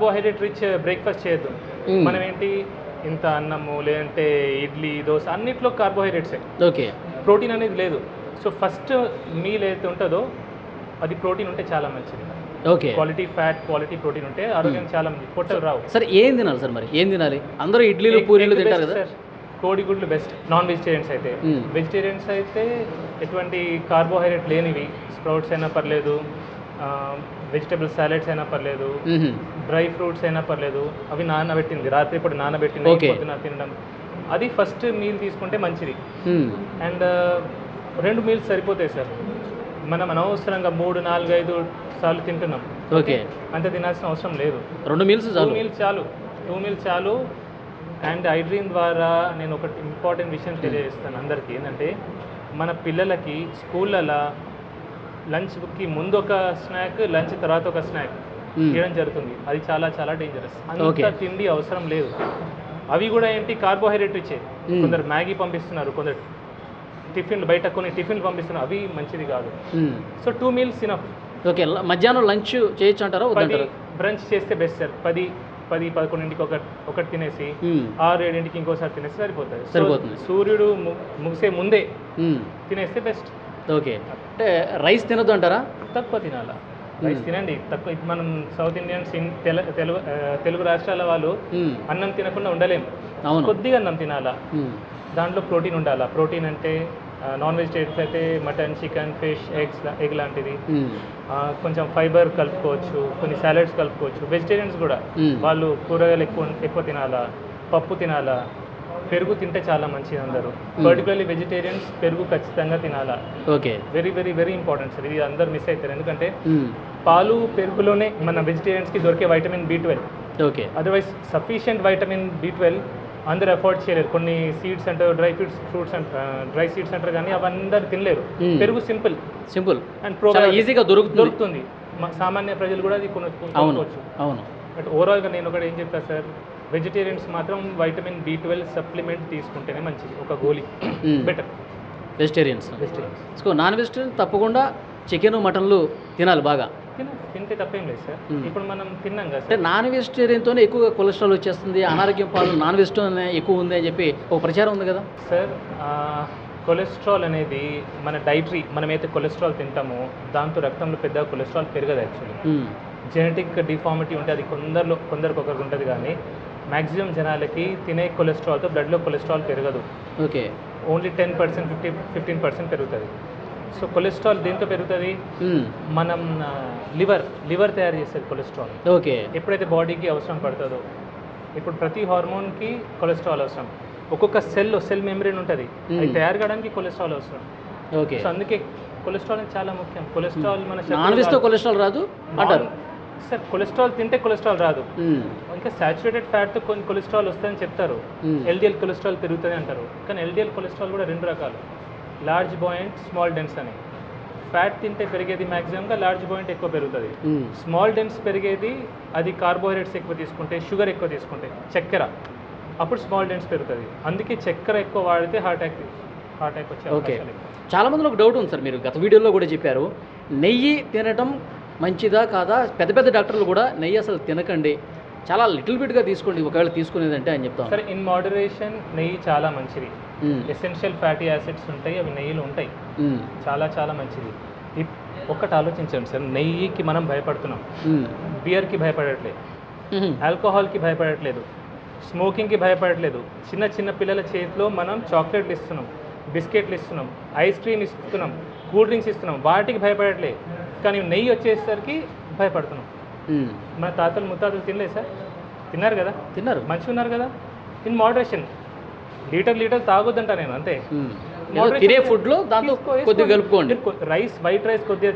Carbohydrate rich breakfast చేయొద్దు. మనం ఏంటి ఇంత అన్నము లేదంటే ఇడ్లీ దోశ అన్నిట్లో కార్బోహైడ్రేట్సే. ఓకే. ప్రోటీన్ అనేది లేదు. సో ఫస్ట్ మీల్ ఏదైతే ఉంటుందో అది ప్రోటీన్ ఉంటే చాలా మంచిది. Okay. Quality fat, quality protein ఉంటే ఆరోగ్యానికి చాలా మంచిది. పొట్టలు రావు. సరే ఏం తినాలి సార్ మరి? ఏం తినాలి? అందరూ ఇడ్లీలు పూరీలు తింటారు కదా. కోడిగుడ్లు బెస్ట్ నాన్ వెజిటేరియన్స్ అయితే. వెజిటేరియన్స్ అయితే ఎటువంటి కార్బోహైడ్రేట్ లేనివి స్ప్రౌట్స్ అయినా పర్లేదు, వెజిటబుల్ సాలెడ్స్ అయినా పర్లేదు, డ్రై ఫ్రూట్స్ అయినా పర్లేదు, అవి నానబెట్టింది రాత్రి ఇప్పుడు నానబెట్టింది పొద్దున తినడం, అది ఫస్ట్ మీల్ తీసుకుంటే మంచిది. అండ్ 2 మీల్స్ సరిపోతాయి సార్. మనం అనవసరంగా 3, 4, 5 సార్లు తింటున్నాం. ఓకే. అంత తినాల్సిన అవసరం లేదు. 2 మీల్స్ చాలు. 2 మీల్స్ చాలు. అండ్ ఐడ్రీన్ ద్వారా నేను ఒకటి ఇంపార్టెంట్ విషయం తెలియజేస్తాను అందరికీ. ఏంటంటే మన పిల్లలకి స్కూళ్ళలో లంచ్కి ముందు ఒక స్నాక్, లంచ్ తర్వాత ఒక స్నాక్ ఇవ్వడం జరుగుతుంది. అది చాలా చాలా డేంజరస్. అంత తిండి అవసరం లేదు. అవి కూడా ఏంటి కార్బోహైడ్రేట్ ఇచ్చే. కొందరు మ్యాగీ పంపిస్తున్నారు, కొందరు టిఫిన్లు బయట కొన్ని టిఫిన్లు పంపిస్తున్నారు, అవి మంచిది కాదు. So 2 meals enough. ఓకే. మధ్యాహ్నం లంచ్ చేయొచ్చు అంటారా? బ్రంచ్ చేస్తే బెస్ట్ సార్. 10-11కి ఒకటి తినేసి 6-7కి ఇంకోసారి తినేసి సరిపోతుంది. సూర్యుడు ముగిసే ముందే తినేస్తే బెస్ట్. ఓకే. అంటే రైస్ తినొద్దు అంటారా? తక్కువ తినాలా. రైస్ తినండి తక్కువ. మనం సౌత్ ఇండియన్స్ తెలుగు రాష్ట్రాల వాళ్ళు అన్నం తినకుండా ఉండలేము. కొద్దిగా అన్నం తినాలా. దాంట్లో ప్రోటీన్ ఉండాలా. ప్రోటీన్ అంటే నాన్ వెజిటేరియన్స్ అయితే మటన్, చికెన్, ఫిష్, ఎగ్ లాంటిది. కొంచెం ఫైబర్ కలుపుకోవచ్చు, కొన్ని సాలెడ్స్ కలుపుకోవచ్చు. వెజిటేరియన్స్ కూడా వాళ్ళు కూరగాయలు ఎక్కువ తినాలా, పప్పు తినాలా, పెరుగు తింటే చాలా మంచిది. అందరూ పర్టికులర్లీ వెజిటేరియన్స్ పెరుగు ఖచ్చితంగా తినాలా. Okay. Very very very important sir. ఇది అందరు మిస్ అవుతారు. ఎందుకంటే పాలు, పెరుగులోనే మన వెజిటేరియన్స్కి దొరికే vitamin B12. Okay. Otherwise sufficient vitamin B12 అందరు అఫోర్డ్ చేయలేరు. కొన్ని సీడ్స్ అంటారు, ఫ్రూట్స్ డ్రై సీడ్స్ అంటారు, కానీ అవి అందరు తినలేరు. పెరుగు సింపుల్ అండ్ ఈజీగా దొరుకుతుంది. సామాన్య ప్రజలు కూడా అది కొనుక్కోవచ్చు. అవును. బట్ ఓవరాల్గా నేను ఒకటి ఏం చెప్తాను సార్, వెజిటేరియన్స్ మాత్రం వైటమిన్ B12 సప్లిమెంట్ తీసుకుంటేనే మంచిది. ఒక గోళీ బెటర్. వెజిటేరియన్స్. నాన్ వెజిటేరియన్ తప్పకుండా చికెన్, మటన్లు తినాలి బాగా. తింటే తప్పేం లేదు సార్. ఇప్పుడు మనం తిన్నాం కదా. అంటే నాన్ వెజిటేరియన్తోనే ఎక్కువగా కొలెస్ట్రాల్ వచ్చేస్తుంది, అనారోగ్యం పాలు నాన్ వెజిటేరియన్ ఎక్కువ ఉంది అని చెప్పి ఒక ప్రచారం ఉంది కదా సార్. కొలెస్ట్రాల్ అనేది మన డైటరీ, మనమైతే కొలెస్ట్రాల్ తింటామో దాంతో రక్తంలో పెద్దగా కొలెస్ట్రాల్ పెరగదు. యాక్చువల్లీ జెనెటిక్ డిఫార్మిటీ ఉంటే అది కొందరికి ఒకరికి ఉంటుంది, కానీ మ్యాక్సిమం జనాలకి తినే కొలెస్ట్రాల్తో బ్లడ్లో కొలెస్ట్రాల్ పెరగదు. ఓకే. ఓన్లీ 10%, 15% పెరుగుతుంది. సో కొలెస్ట్రాల్ దేంతో పెరుగుతుంది? మనం లివర్ తయారు చేసేది కొలెస్ట్రాల్. ఓకే. ఎప్పుడైతే బాడీకి అవసరం పడుతుందో, ఇప్పుడు ప్రతి హార్మోన్కి కొలెస్ట్రాల్ అవసరం. ఒక్కొక్క సెల్ మెంబ్రేన్ ఉంటుంది, అది తయారు కావడానికి కొలెస్ట్రాల్ అవసరం. ఓకే. సో అందుకే కొలెస్ట్రాల్ అనేది చాలా ముఖ్యం. కొలెస్ట్రాల్ మన కొలెస్ట్రాల్ రాదు అంటారు సార్. కొలెస్ట్రాల్ తింటే కొలెస్ట్రాల్ రాదు. ఇంకా సాచురేటెడ్ ఫ్యాట్తో కొన్ని కొలెస్ట్రాల్ వస్తుందని చెప్తారు. LDL కొలెస్ట్రాల్ పెరుగుతుంది అంటారు, కానీ LDL కొలెస్ట్రాల్ కూడా 2 రకాలు, లార్జ్ బాయింట్, స్మాల్ డెన్స్ అని. ఫ్యాట్ తింటే పెరిగేది మ్యాక్సిమంగా లార్జ్ బాయింట్ ఎక్కువ పెరుగుతుంది. స్మాల్ డెన్స్ పెరిగేది అది కార్బోహైడ్రేట్స్ ఎక్కువ తీసుకుంటే, షుగర్ ఎక్కువ తీసుకుంటే, చక్కెర, అప్పుడు స్మాల్ డెన్స్ పెరుగుతుంది. అందుకే చక్కెర ఎక్కువ వాడితే హార్ట్ అటాక్ వచ్చే అవకాశాలు ఎక్కువ. చాలా మందిలో ఒక డౌట్ ఉంది సార్, మీరు గత వీడియోలో కూడా చెప్పారు, నెయ్యి తినటం మంచిదా కాదా? పెద్ద డాక్టర్లు కూడా నెయ్యి అసలు తినకండి, చాలా లిటిల్ బిట్గా తీసుకోండి ఒకవేళ తీసుకునేదంటే అని చెప్తాను. సరే, ఇన్ మోడరేషన్ నెయ్యి చాలా మంచిది. ఎసెన్షియల్ ఫ్యాటీ యాసిడ్స్ ఉంటాయి, అవి నెయ్యిలో ఉంటాయి, చాలా చాలా మంచిది. ఒక్కటి ఆలోచించండి సార్, నెయ్యికి మనం భయపడుతున్నాం, బియర్కి భయపడట్లేదు, ఆల్కహాల్కి భయపడట్లేదు, స్మోకింగ్కి భయపడట్లేదు. చిన్న పిల్లల చేతిలో మనం చాక్లెట్లు ఇస్తున్నాం, బిస్కెట్లు ఇస్తున్నాం, ఐస్ క్రీమ్ ఇస్తున్నాం, కూల్ డ్రింక్స్ ఇస్తున్నాం, వాటికి భయపడట్లేదు. కానీ నెయ్యి వచ్చేసరికి భయపడుతున్నాం. మన తాతలు ముత్తాతలు తినలేదు సార్? తిన్నారు కదా, మంచిగా ఉన్నారు కదా. ఇన్ మోడరేషన్, లీటర్ తాగొద్దంట నేను, అంతే. తినే ఫుడ్లో దాంతో కొద్దిగా కలుపుకోండి. వైట్ రైస్ కొద్దిగా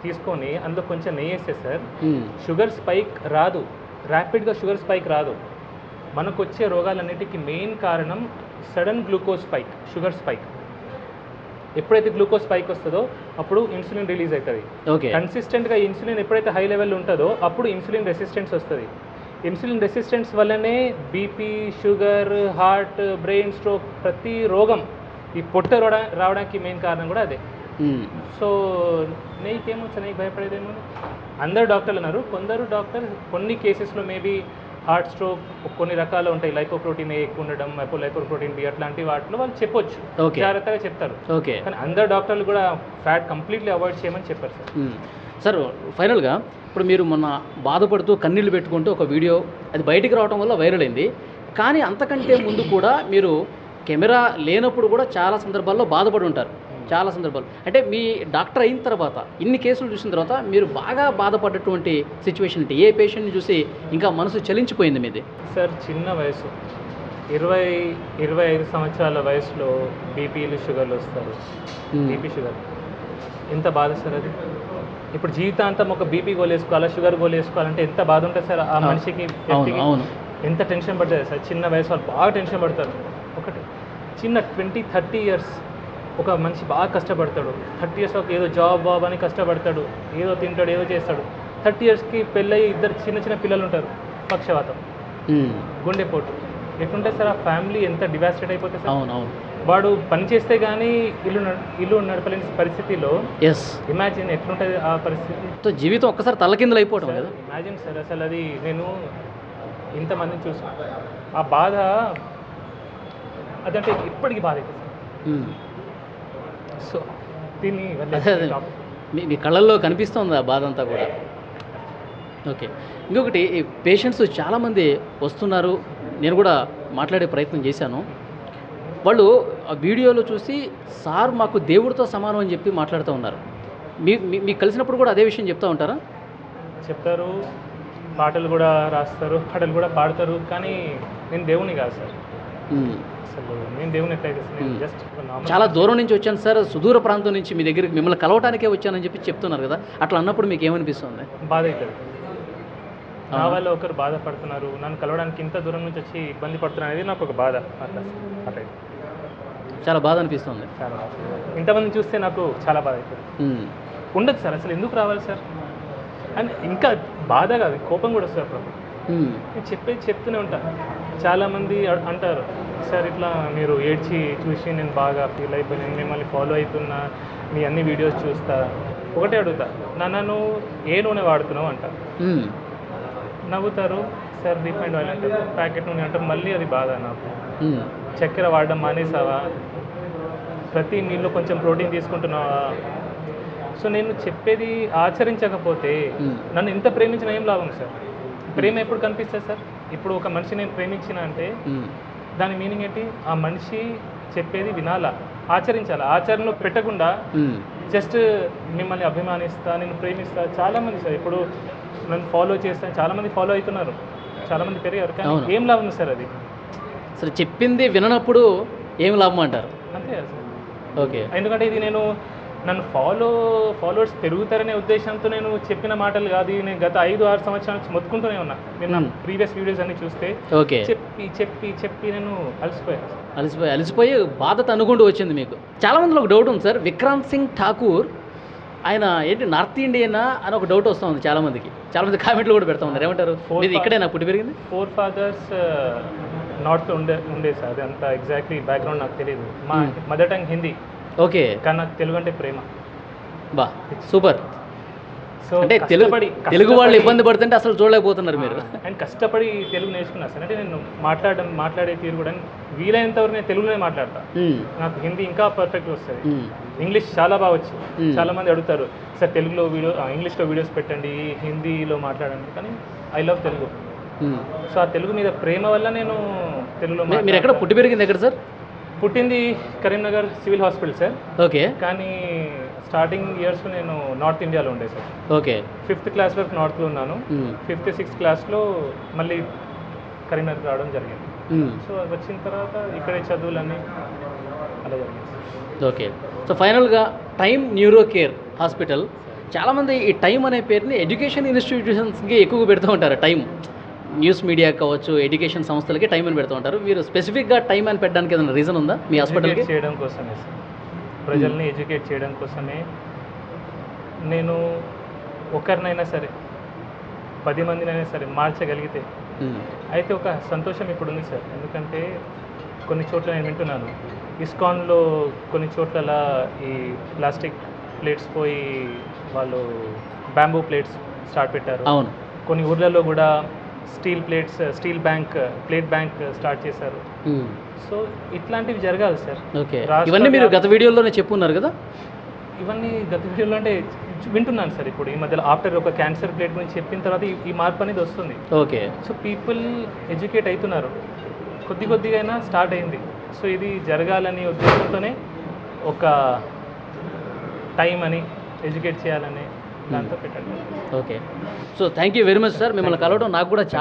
తీసుకొని అందులో కొంచెం నెయ్యి వేస్తే సార్ షుగర్ స్పైక్ రాదు, ర్యాపిడ్గా షుగర్ స్పైక్ రాదు. మనకు వచ్చే రోగాలన్నిటికీ మెయిన్ కారణం sudden glucose spike, sugar spike. ఎప్పుడైతే గ్లూకోజ్ స్పైక్ వస్తుందో అప్పుడు ఇన్సులిన్ రిలీజ్ అవుతుంది. కన్సిస్టెంట్గా ఇన్సులిన్ ఎప్పుడైతే హై లెవెల్ ఉంటుందో అప్పుడు ఇన్సులిన్ రెసిస్టెన్స్ వస్తుంది. ఇన్సులిన్ రెసిస్టెన్స్ వల్లనే BP, sugar, heart, brain stroke, ప్రతి రోగం ఈ పొట్ట రావడానికి మెయిన్ కారణం కూడా అదే. సో నెయ్యికి ఏమొచ్చు, నెయ్యి భయపడేదేమో. అందరు డాక్టర్లు అన్నారు, కొందరు డాక్టర్ కొన్ని కేసెస్లో మేబీ హార్ట్ స్ట్రోక్ కొన్ని రకాలు ఉంటాయి, లైపోప్రోటీన్ ఎక్కువ ఉండడం, లైపోప్రోటీన్ బి అట్లాంటి వాటిలో వాళ్ళు చెప్పొచ్చు, జాగ్రత్తగా చెప్తారు. ఓకే, కానీ అందరు డాక్టర్లు కూడా ఫ్యాట్ కంప్లీట్లీ అవాయిడ్ చేయమని చెప్పారు సార్. సార్ ఫైనల్గా ఇప్పుడు మీరు మొన్న బాధపడుతూ కన్నీళ్ళు పెట్టుకుంటూ ఒక వీడియో అది బయటికి రావడం వల్ల వైరల్ అయింది, కానీ అంతకంటే ముందు కూడా మీరు కెమెరా లేనప్పుడు కూడా చాలా సందర్భాల్లో బాధపడి ఉంటారు, చాలా సందర్భాలు. అంటే మీ డాక్టర్ అయిన తర్వాత ఇన్ని కేసులు చూసిన తర్వాత మీరు బాగా బాధపడ్డటువంటి సిచ్యువేషన్ అంటే ఏ పేషెంట్ని చూసి ఇంకా మనసు చలించిపోయింది మీది? సార్ చిన్న వయసు 20-25 సంవత్సరాల వయసులో బీపీలు షుగర్లు వస్తారు, బీపీ షుగర్ ఎంత బాధ సార్ అది. ఇప్పుడు జీవితాంతం ఒక బీపీ గోల్ వేసుకోవాలా, షుగర్ గోల్ వేసుకోవాలంటే ఎంత బాధ ఉంటుంది సార్ ఆ మనిషికి, ఎంత టెన్షన్ పడుతుంది సార్. చిన్న వయసు వాళ్ళు బాగా టెన్షన్ పడతారు. ఒకటి చిన్న 20-30 ఇయర్స్ ఒక మనిషి బాగా కష్టపడతాడు, 30 ఇయర్స్ ఒక ఏదో జాబ్ అని కష్టపడతాడు, ఏదో తింటాడు, ఏదో చేస్తాడు. 30 ఇయర్స్కి పెళ్ళయి ఇద్దరు చిన్న పిల్లలు ఉంటారు, పక్షవాతం, గుండెపోటు, ఎట్లుంటే సార్ ఆ ఫ్యామిలీ ఎంత డివాస్టేట్ అయిపోతుంది సార్. వాడు పని చేస్తే కానీ ఇల్లు నడపలేని పరిస్థితిలో ఇమాజిన్ ఎట్లుంటుంది ఆ పరిస్థితి. జీవితం ఒక్కసారి తలకిందులు అయిపోవడం కదా. ఇమాజిన్ సార్, అసలు అది నేను ఇంతమందిని చూసాను, ఆ బాధ అదంటే ఇప్పటికీ బాధ అవుతుంది సార్. సో దీన్ని మీ కళ్ళల్లో కనిపిస్తుంది ఆ బాధ అంతా కూడా. ఓకే, ఇంకొకటి పేషెంట్స్ చాలామంది వస్తున్నారు, నేను కూడా మాట్లాడే ప్రయత్నం చేశాను. వాళ్ళు ఆ వీడియోలో చూసి సార్ మాకు దేవుడితో సమానం అని చెప్పి మాట్లాడుతూ ఉన్నారు. మీకు కలిసినప్పుడు కూడా అదే విషయం చెప్తూ ఉంటారా? చెప్తారు, పాటలు కూడా రాస్తారు, పాటలు కూడా పాడతారు, కానీ నేను దేవుని కాదు సార్. అసలు నేను దేవుని ఎట్లయితే జస్ట్ చాలా దూరం నుంచి వచ్చాను సార్, సుదూర ప్రాంతం నుంచి మీ దగ్గరికి మిమ్మల్ని కలవటానికే వచ్చానని చెప్పి చెప్తున్నారు కదా, అట్లా అన్నప్పుడు మీకు ఏమనిపిస్తుంది? బాధ అవుతుంది. నా వల్ల ఒకరు బాధపడుతున్నారు, నన్ను కలవడానికి ఇంత దూరం నుంచి వచ్చి ఇబ్బంది పడుతున్నారు అనేది నాకు ఒక బాధ. అట్లా చాలా బాధ అనిపిస్తుంది. చాలా ఇంతమంది చూస్తే నాకు చాలా బాధ అవుతుంది. ఉండదు సార్, అసలు ఎందుకు రావాలి సార్ అని ఇంకా బాధ కాదు, కోపం కూడా వస్తుంది అప్పుడు. నేను చెప్తూనే ఉంటా. చాలామంది అంటారు సార్ ఇట్లా మీరు ఏడ్చి చూసి నేను బాగా ఫీల్ అయిపోయాను, మిమ్మల్ని ఫాలో అవుతున్నా, మీ అన్ని వీడియోస్ చూస్తా. ఒకటే అడుగుతా, నన్ను ఏ నూనె వాడుతున్నావు అంట, నవ్వుతారు. సార్ రిఫైండ్ ఆయిల్ అంటారు, ప్యాకెట్ నూనె అంటారు. మళ్ళీ అది బాధ నాకు. చక్కెర వాడడం మానేసావా, ప్రతి నీళ్ళు కొంచెం ప్రోటీన్ తీసుకుంటున్నావా. సో నేను చెప్పేది ఆచరించకపోతే నన్ను ఇంత ప్రేమించిన ఏం లాభం సార్? ప్రేమ ఎప్పుడు కనిపిస్తుంది సార్? ఇప్పుడు ఒక మనిషి నేను ప్రేమించిన అంటే దాని మీనింగ్ ఏంటి? ఆ మనిషి చెప్పేది వినాలా, ఆచరించాలా. ఆచరణలో పెట్టకుండా జస్ట్ మిమ్మల్ని అభిమానిస్తా, నేను ప్రేమిస్తా. చాలామంది సార్ ఇప్పుడు నన్ను ఫాలో చేస్తాను, చాలామంది ఫాలో అవుతున్నారు, చాలామంది పెరిగారు, కానీ ఏం లాభం సార్ అది? సరే, చెప్పింది విననప్పుడు ఏం లాభం అంటారు? అంతే కదా సార్. ఓకే, ఎందుకంటే ఇది నన్ను ఫాలోవర్స్ పెరుగుతారనే ఉద్దేశంతో నేను చెప్పిన మాటలు కాదు. నేను గత 5-6 సంవత్సరాల నుంచి మొత్తుకుంటూనే ఉన్నా. నేను నా ప్రీవియస్ వీడియోస్ అన్ని చూస్తే చెప్పి నేను అలసిపోయి బాధ అనుకుంటూ వచ్చింది మీకు. చాలా మందిలో ఒక డౌట్ ఉంది సార్, విక్రాంత్ సింగ్ ఠాకూర్ ఆయన ఏంటి నార్త్ ఇండియనా అని ఒక డౌట్ వస్తుంది చాలామందికి. చాలామంది కామెంట్లు కూడా పెడతా ఉన్నారు, ఏమంటారు? ఇది ఇక్కడే నాకు పుట్టి పెరిగింది. 4 fathers నార్త్లో ఉండే సార్, అది అంత ఎగ్జాక్ట్లీ బ్యాక్గ్రౌండ్ నాకు తెలియదు. మా మదర్ టంగ్ హిందీ. ఓకే, కానీ నాకు తెలుగు అంటే ప్రేమ. బా సూపర్. సో అంటే తెలుగు వాళ్ళు ఇబ్బంది పడుతుంటే అసలు చూడలేకపోతున్నారు మీరు. అండ్ కష్టపడి తెలుగు నేర్చుకున్నాను సార్. అంటే నేను మాట్లాడే తీరు కూడా వీలైనంత వరకు నేను తెలుగులోనే మాట్లాడతా. నాకు హిందీ ఇంకా పర్ఫెక్ట్గా వస్తుంది, ఇంగ్లీష్ చాలా బాగా వచ్చు. చాలా మంది అడుగుతారు సార్ తెలుగులో ఇంగ్లీష్లో వీడియోస్ పెట్టండి, హిందీలో మాట్లాడండి, కానీ ఐ లవ్ తెలుగు. సో ఆ తెలుగు మీద ప్రేమ వల్ల నేను తెలుగులో. మీరు ఎక్కడ పుట్టి పెరిగింది ఎక్కడ సార్? పుట్టింది Karimnagar civil hospital sir. Okay, కానీ స్టార్టింగ్ ఇయర్స్లో నేను నార్త్ ఇండియాలో ఉండే సార్. ఓకే, 5th క్లాస్ వరకు నార్త్లో ఉన్నాను. 5th 6th క్లాస్లో మళ్ళీ కరీంనగర్ రావడం జరిగింది. సో వచ్చిన తర్వాత ఇక్కడే చదువులన్నీ అలా జరిగింది. ఓకే, సో ఫైనల్గా టైమ్ న్యూరో కేర్ హాస్పిటల్, చాలామంది ఈ టైం అనే పేరుని ఎడ్యుకేషన్ ఇన్స్టిట్యూషన్స్కి ఎక్కువగా పెడుతూ ఉంటారు. టైం న్యూస్ మీడియా కావచ్చు, ఎడ్యుకేషన్ సంస్థలకి టైం అని పెడుతూ ఉంటారు. మీరు స్పెసిఫిక్గా టైం అని పెట్టడానికి ఏదైనా రీజన్ ఉందా మీ హాస్పిటల్కి? చేయడం కోసమే సార్, ప్రజల్ని ఎడ్యుకేట్ చేయడం కోసమే. నేను ఒకరినైనా సరే 10 మందినైనా సరే మార్చగలిగితే అయితే ఒక సంతోషం ఇప్పుడు ఉంది సార్. ఎందుకంటే కొన్ని చోట్ల నేను వింటున్నాను, ఇస్కాన్లో కొన్ని చోట్ల ఈ ప్లాస్టిక్ ప్లేట్స్ పోయి వాళ్ళు బ్యాంబూ ప్లేట్స్ స్టార్ట్ పెట్టారు. అవును. కొన్ని ఊర్లలో కూడా స్టీల్ ప్లేట్ బ్యాంక్ స్టార్ట్ చేశారు. సో ఇట్లాంటివి జరగాలి సార్. ఓకే, ఇవన్నీ మీరు గత వీడియోలోనే చెప్పున్నారు కదా? ఇవన్నీ గత వీడియోలో అంటే వింటున్నాను సార్. ఇప్పుడు ఈ మధ్యలో ఆఫ్టర్ ఒక క్యాన్సర్ ప్లేట్ గురించి చెప్పిన తర్వాత ఈ మార్పు అనేది వస్తుంది. ఓకే. సో పీపుల్ ఎడ్యుకేట్ అవుతున్నారు, కొద్దిగా అయినా స్టార్ట్ అయింది. సో ఇది జరగాలని ఉద్దేశంతోనే ఒక టైం అని ఎడ్యుకేట్ చేయాలని దాంతో పెట్టండి. Okay. So thank you very much sir. మిమ్మల్ని కలవడం నాకు కూడా చాలా